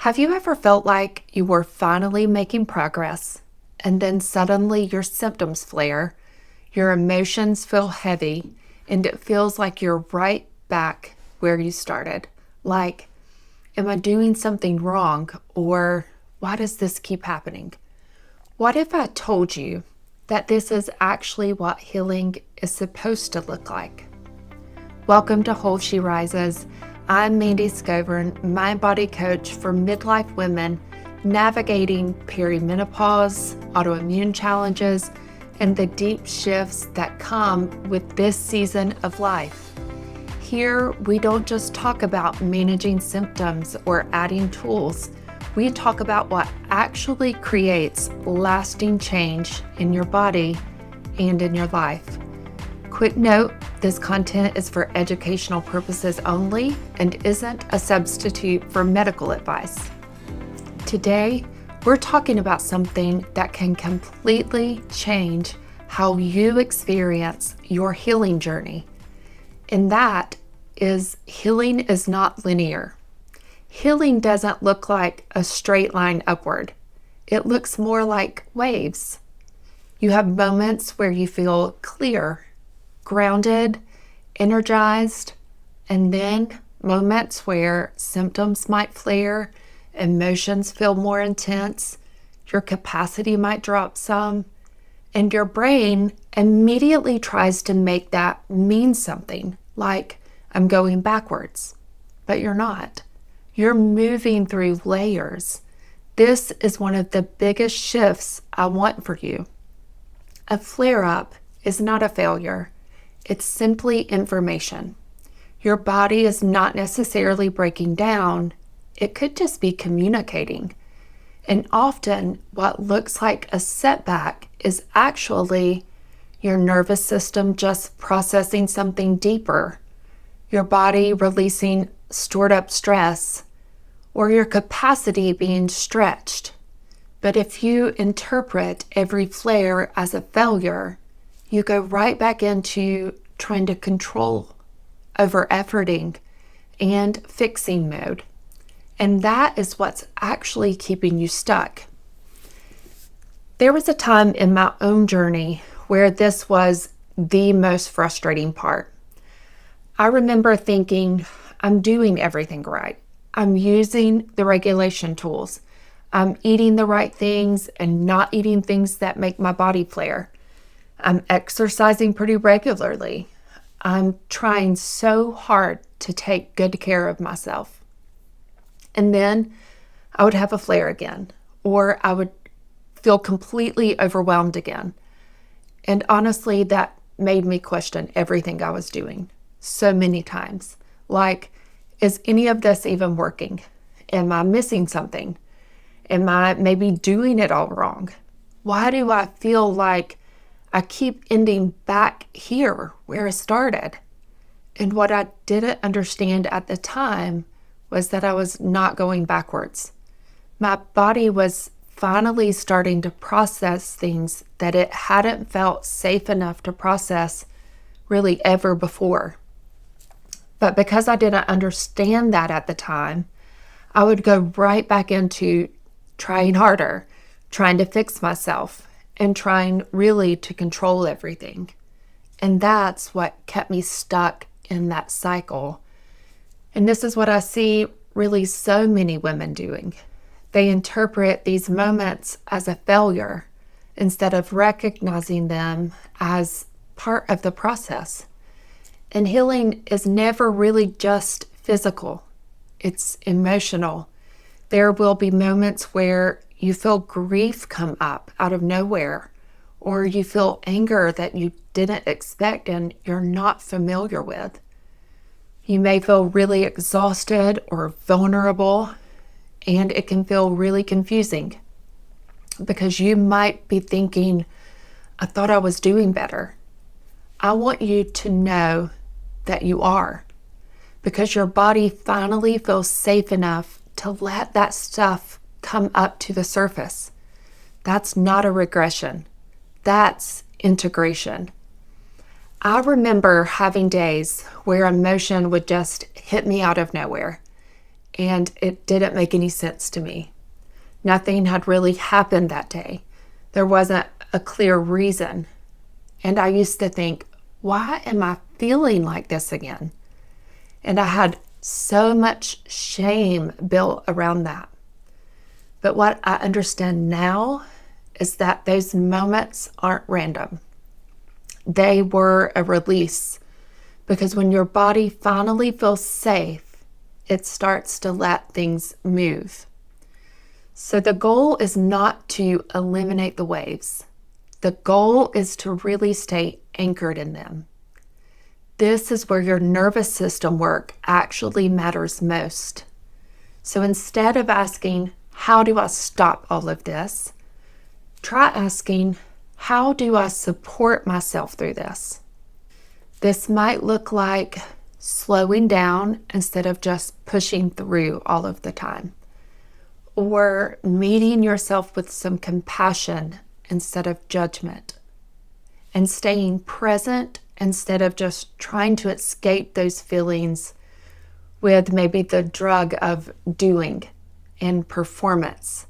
Have you ever felt like you were finally making progress and then suddenly your symptoms flare, your emotions feel heavy, and it feels like you're right back where you started? Like, am I doing something wrong, or why does this keep happening? What if I told you that this is actually what healing is supposed to look like? Welcome to Whole She Rises. I'm Mandy Scovern, mind body coach for midlife women navigating perimenopause, autoimmune challenges, and the deep shifts that come with this season of life. Here, we don't just talk about managing symptoms or adding tools. We talk about what actually creates lasting change in your body and in your life. Quick note, this content is for educational purposes only and isn't a substitute for medical advice. Today, we're talking about something that can completely change how you experience your healing journey. And that is, healing is not linear. Healing doesn't look like a straight line upward. It looks more like waves. You have moments where you feel clear, grounded, energized, and then moments where symptoms might flare, emotions feel more intense, your capacity might drop some, and your brain immediately tries to make that mean something, like I'm going backwards. But you're not. You're moving through layers. This is one of the biggest shifts I want for you. A flare-up is not a failure. It's simply information. Your body is not necessarily breaking down. It could just be communicating. And often what looks like a setback is actually your nervous system just processing something deeper, your body releasing stored up stress, or your capacity being stretched. But if you interpret every flare as a failure, you go right back into trying to control, over efforting, and fixing mode. And that is what's actually keeping you stuck. There was a time in my own journey where this was the most frustrating part. I remember thinking, I'm doing everything right. I'm using the regulation tools. I'm eating the right things and not eating things that make my body flare. I'm exercising pretty regularly. I'm trying so hard to take good care of myself. And then I would have a flare again, or I would feel completely overwhelmed again. And honestly, that made me question everything I was doing so many times. Like, is any of this even working? Am I missing something? Am I maybe doing it all wrong? Why do I feel like I keep ending back here where I started? And what I didn't understand at the time was that I was not going backwards. My body was finally starting to process things that it hadn't felt safe enough to process really ever before. But because I didn't understand that at the time, I would go right back into trying harder, trying to fix myself, and trying really to control everything. And that's what kept me stuck in that cycle. And this is what I see really so many women doing. They interpret these moments as a failure instead of recognizing them as part of the process. And healing is never really just physical. It's emotional. There will be moments where you feel grief come up out of nowhere, or you feel anger that you didn't expect and you're not familiar with. You may feel really exhausted or vulnerable, and it can feel really confusing because you might be thinking, I thought I was doing better. I want you to know that you are, because your body finally feels safe enough to let that stuff come up to the surface. That's not a regression. That's integration. I remember having days where emotion would just hit me out of nowhere. and it didn't make any sense to me. Nothing had really happened that day. There wasn't a clear reason. And I used to think, why am I feeling like this again? And I had so much shame built around that. But what I understand now is that those moments aren't random. They were a release, because when your body finally feels safe, it starts to let things move. So the goal is not to eliminate the waves. The goal is to really stay anchored in them. This is where your nervous system work actually matters most. So instead of asking, how do I stop all of this? Try asking, how do I support myself through this? This might look like slowing down instead of just pushing through all of the time, or meeting yourself with some compassion instead of judgment, and staying present instead of just trying to escape those feelings with maybe the drug of doing and performance,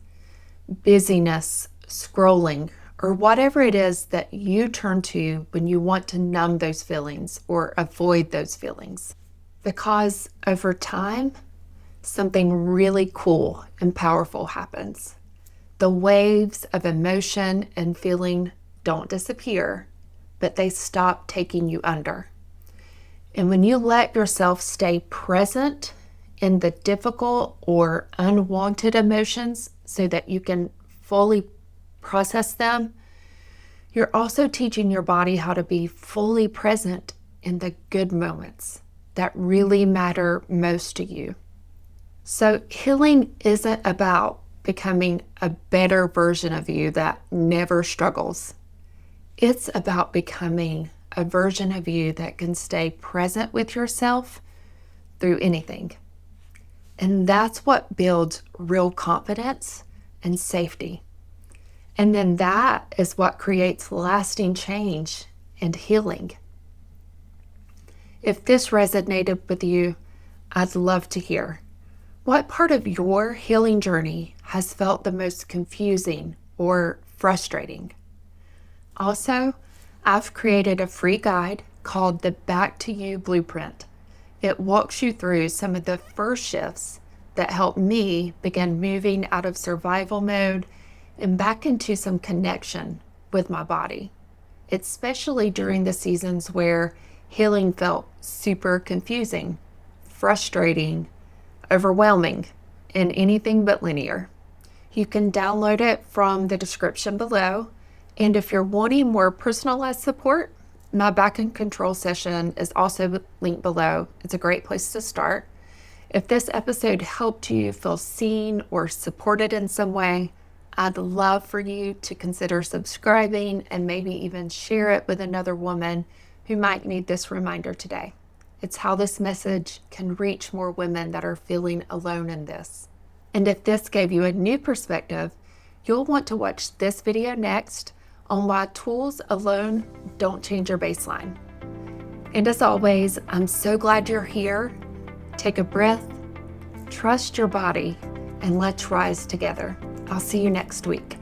busyness, scrolling, or whatever it is that you turn to when you want to numb those feelings or avoid those feelings. Because over time, something really cool and powerful happens. The waves of emotion and feeling don't disappear, but they stop taking you under. And when you let yourself stay present in the difficult or unwanted emotions so that you can fully process them, you're also teaching your body how to be fully present in the good moments that really matter most to you. So healing isn't about becoming a better version of you that never struggles. It's about becoming a version of you that can stay present with yourself through anything. And that's what builds real confidence and safety. And then that is what creates lasting change and healing. If this resonated with you, I'd love to hear. What part of your healing journey has felt the most confusing or frustrating? Also, I've created a free guide called the Back to You Blueprint. It walks you through some of the first shifts that helped me begin moving out of survival mode and back into some connection with my body, especially during the seasons where healing felt super confusing, frustrating, overwhelming, and anything but linear. You can download it from the description below. And if you're wanting more personalized support, my back and control session is also linked below. It's a great place to start. If this episode helped you feel seen or supported in some way, I'd love for you to consider subscribing and maybe even share it with another woman who might need this reminder today. It's how this message can reach more women that are feeling alone in this. And if this gave you a new perspective, you'll want to watch this video next on why tools alone don't change your baseline. And as always, I'm so glad you're here. Take a breath, trust your body, and let's rise together. I'll see you next week.